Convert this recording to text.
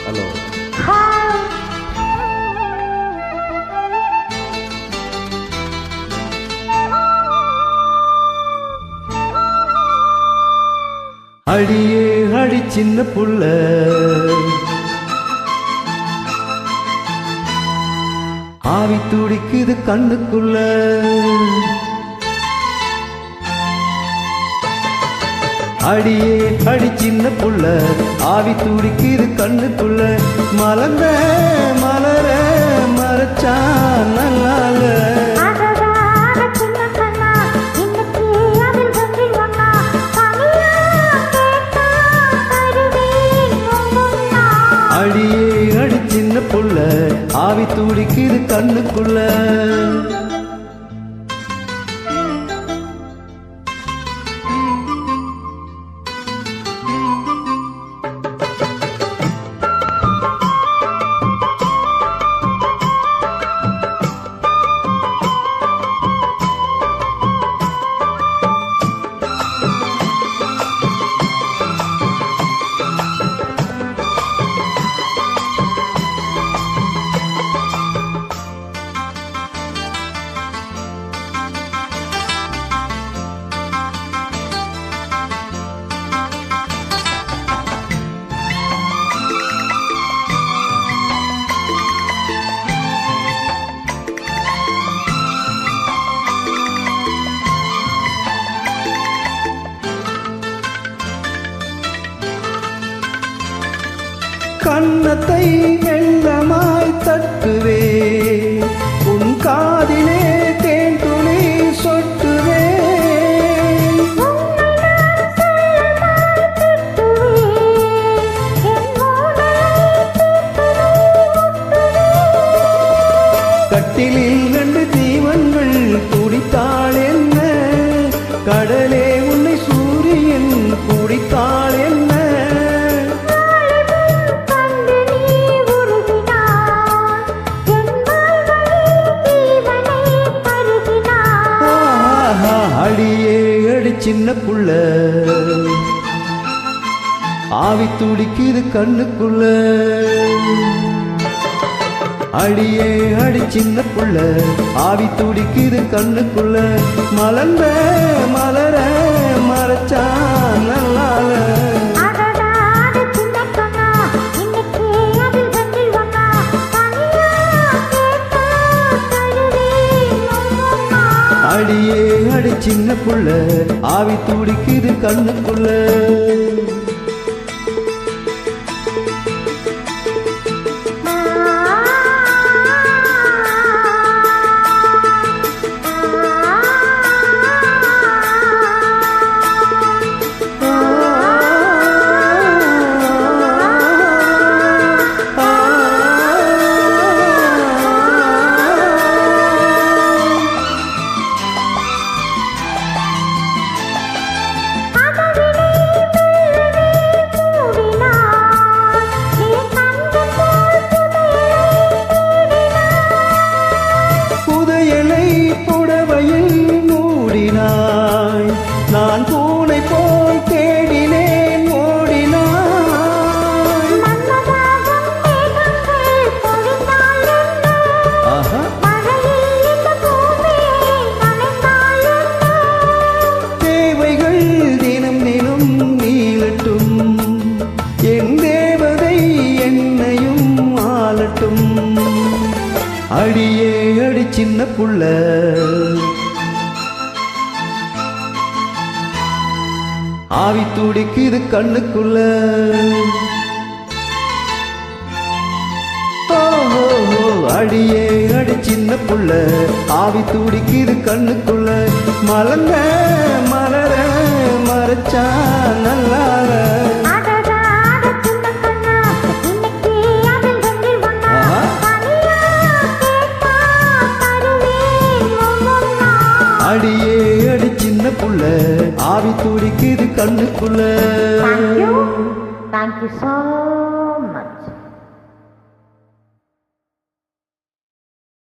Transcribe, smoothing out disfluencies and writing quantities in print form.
Hello. அடியே அடி சின்ன புள்ள, ஆவி துடிக்குது கண்ணுக்குள்ள. அடியே அடி சின்ன புள்ள, ஆவி துடிக்குது கண்ணுக்குள்ள. மலர்ந்த மலர மறைச்சா நல்லால. அடியே அடி சின்ன புள்ள, ஆவி துடிக்குது கண்ணுக்குள்ள. கண்ணத்தை எண்ணமாய் தட்டுவே, உன் காதிலே தேன் துளி சொட்டுவே. கட்டிலில் 2 தீவன்கள் குடித்தாள் என்ன, கடலே உன்னை சூரியன் குடித்தாள் என்ன. அடியே அடி சின்ன புள்ள, ஆவி துடிக்குது கண்ணுக்குள்ள. அடியே அடி சின்ன புள்ள, ஆவி துடிக்குது கண்ணுக்குள்ள. மலர்ந்த மலர மறைச்சா நல்லால. அடியே அடி சின்ன புள்ள, ஆவி துடிக்குது கண்ணுக்குள்ள. நான் பூனை போல் தேடினேன் ஓடினாய். தேவைகள் தினம் தினம் நீளட்டும், என் தேவதை என்னையும் ஆளட்டும். அடியே அடி சின்ன புள்ள, ஆவி துடிக்குது கண்ணுக்குள்ள. அடியே அடி சின்ன புள்ள, ஆவி துடிக்குது கண்ணுக்குள்ள. மலர்ந்த மலர மறைச்சா நல்லால. அடியே அடி சின்ன புள்ள, ஆவி துடிக்குது கண்ணுக்குள்ள. Thank you so